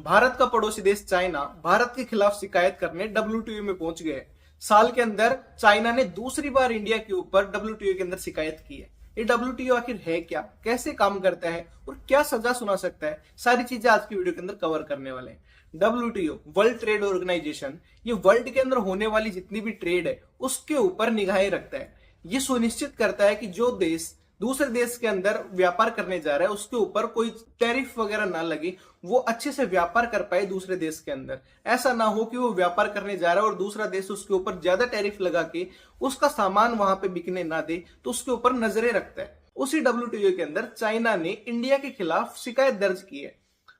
भारत का पड़ोसी देश चाइना भारत के खिलाफ शिकायत करने डब्ल्यूटीओ में पहुंच गए। साल के अंदर चाइना ने दूसरी बार इंडिया के ऊपर डब्ल्यूटीओ के अंदर शिकायत की है। ये डब्ल्यूटीओ आखिर है क्या, कैसे काम करता है और क्या सजा सुना सकता है, सारी चीजें आज की वीडियो के अंदर कवर करने वाले हैं। डब्ल्यूटीओ वर्ल्ड ट्रेड ऑर्गेनाइजेशन ये वर्ल्ड के अंदर होने वाली जितनी भी ट्रेड है उसके ऊपर निगाहें रखता है। ये सुनिश्चित करता है कि जो देश दूसरे देश के अंदर व्यापार करने जा रहा है उसके ऊपर कोई टैरिफ वगैरह ना लगे, वो अच्छे से व्यापार कर पाए दूसरे देश के अंदर। ऐसा ना हो कि वो व्यापार करने जा रहा है और दूसरा देश उसके ऊपर ज्यादा टैरिफ लगा के उसका सामान वहां पे बिकने ना दे, तो उसके ऊपर नजरें रखता है। उसी डब्ल्यूटीओ के अंदर चाइना ने इंडिया के खिलाफ शिकायत दर्ज की है।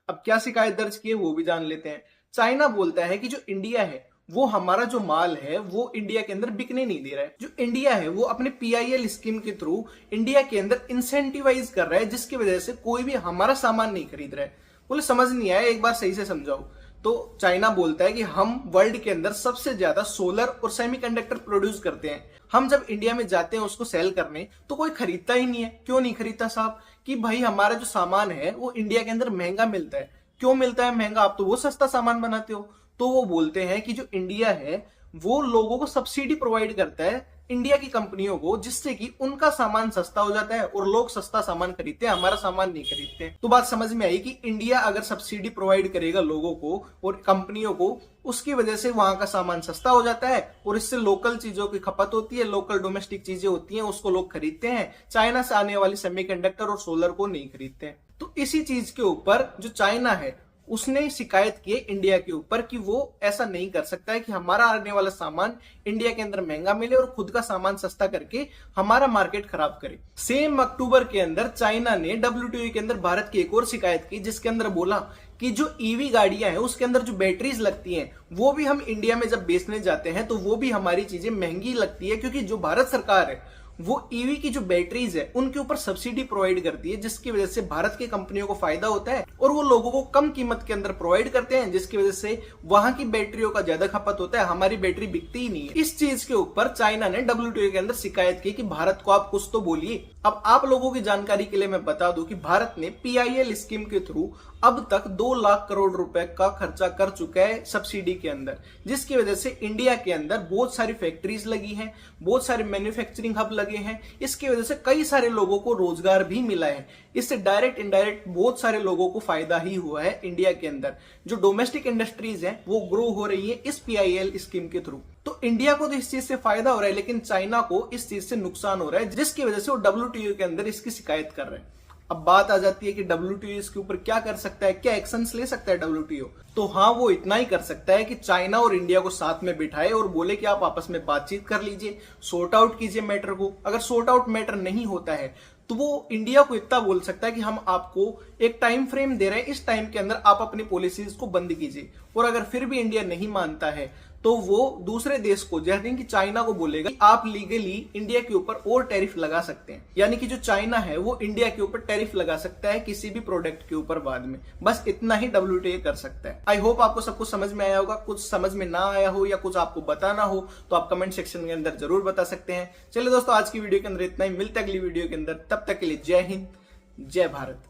अब क्या शिकायत दर्ज की है वो भी जान लेते हैं। चाइना बोलता है कि जो इंडिया है वो हमारा जो माल है वो इंडिया के अंदर बिकने नहीं दे रहा है। जो इंडिया है वो अपने पीआईएल स्कीम के थ्रू इंडिया के अंदर इंसेंटिवाइज कर रहा है, जिसकी वजह से कोई भी हमारा सामान नहीं खरीद रहा है। बोले समझ नहीं आया, एक बार सही से समझाओ। तो चाइना बोलता है कि हम वर्ल्ड के अंदर सबसे ज्यादा सोलर और सेमीकंडक्टर प्रोड्यूस करते हैं। हम जब इंडिया में जाते हैं उसको सेल करने तो कोई खरीदता ही नहीं है। क्यों नहीं खरीदता साहब? कि भाई हमारा जो सामान है वो इंडिया के अंदर महंगा मिलता है। क्यों मिलता है महंगा? आप तो वो सस्ता सामान बनाते हो। तो वो बोलते हैं कि जो इंडिया है वो लोगों को सब्सिडी प्रोवाइड करता है इंडिया की कंपनियों को, जिससे कि उनका सामान सस्ता हो जाता है और लोग सस्ता सामान खरीदते हैं, हमारा सामान नहीं खरीदते। तो बात समझ में आई कि इंडिया अगर सब्सिडी प्रोवाइड करेगा लोगों को और कंपनियों को, उसकी वजह से वहां का सामान सस्ता हो जाता है और इससे लोकल चीजों की खपत होती है, लोकल डोमेस्टिक चीजें होती हैं उसको लोग खरीदते हैं। चाइना से आने वाली सेमीकंडक्टर और सोलर को नहीं खरीदते हैं। तो इसी चीज के ऊपर जो चाइना है उसने शिकायत की है इंडिया के ऊपर कि वो ऐसा नहीं कर सकता है कि हमारा आने वाला सामान इंडिया के अंदर महंगा मिले और खुद का सामान सस्ता करके हमारा मार्केट खराब करे। सेम अक्टूबर के अंदर चाइना ने डब्ल्यूटीओ के अंदर भारत की एक और शिकायत की, जिसके अंदर बोला कि जो ईवी गाड़ियां हैं उसके अंदर जो बैटरीज लगती हैं वो भी हम इंडिया में जब बेचने जाते हैं तो वो भी हमारी चीजें महंगी लगती है, क्योंकि जो भारत सरकार है वो ईवी की जो बैटरीज है उनके ऊपर सब्सिडी प्रोवाइड करती है, जिसकी वजह से भारत की कंपनियों को फायदा होता है और वो लोगों को कम कीमत के अंदर प्रोवाइड करते हैं, जिसकी वजह से वहां की बैटरियों का ज्यादा खपत होता है, हमारी बैटरी बिकती ही नहीं है। इस चीज के ऊपर चाइना ने डब्ल्यूटीओ के अंदर शिकायत की कि भारत को आप कुछ तो बोलिए। अब आप लोगों की जानकारी के लिए मैं बता दूं कि भारत ने पीआईएल स्कीम के थ्रू अब तक 2 लाख करोड़ रुपए का खर्चा कर चुका है सब्सिडी के अंदर, जिसकी वजह से इंडिया के अंदर बहुत सारी फैक्ट्रीज लगी हैं, बहुत सारे मैन्युफैक्चरिंग हब लगे हैं। इसकी वजह से कई सारे लोगों को रोजगार भी मिला है। इससे डायरेक्ट इनडायरेक्ट बहुत सारे लोगों को फायदा ही हुआ है। इंडिया के अंदर जो डोमेस्टिक इंडस्ट्रीज हैं वो ग्रो हो रही है इस पीआईएल स्कीम के थ्रू। तो इंडिया को तो इस चीज से फायदा हो रहा है, लेकिन चाइना को इस चीज से नुकसान हो रहा है, जिसकी वजह से वो डब्ल्यूटीओ के अंदर इसकी शिकायत कर रहे हैं। अब बात आ जाती है कि डब्ल्यूटीओ इसके ऊपर क्या कर सकता है, क्या एक्शंस ले सकता है डब्ल्यूटीओ। तो हाँ, वो इतना ही कर सकता है कि चाइना और इंडिया को साथ में बिठाए और बोले कि आप आपस में बातचीत कर लीजिए, सॉर्ट आउट कीजिए मैटर को। अगर सॉर्ट आउट मैटर नहीं होता है तो वो इंडिया को इतना बोल सकता है कि हम आपको एक टाइम फ्रेम दे रहे हैं, इस टाइम के अंदर आप अपनी पॉलिसीज को बंद कीजिए। और अगर फिर भी इंडिया नहीं मानता है तो वो दूसरे देश को, जैसे कि चाइना को बोलेगा कि आप लीगली इंडिया के ऊपर और टैरिफ लगा सकते हैं। यानी कि जो चाइना है वो इंडिया के ऊपर टैरिफ लगा सकता है किसी भी प्रोडक्ट के ऊपर बाद में। बस इतना ही डब्ल्यूटीओ कर सकता है। आई होप आपको सब कुछ समझ में आया होगा। कुछ समझ में ना आया हो या कुछ आपको बताना हो तो आप कमेंट सेक्शन के अंदर जरूर बता सकते हैं। चलिए दोस्तों, आज की वीडियो के अंदर इतना ही। मिलते अगली वीडियो के अंदर, तब तक के लिए जय हिंद, जय भारत।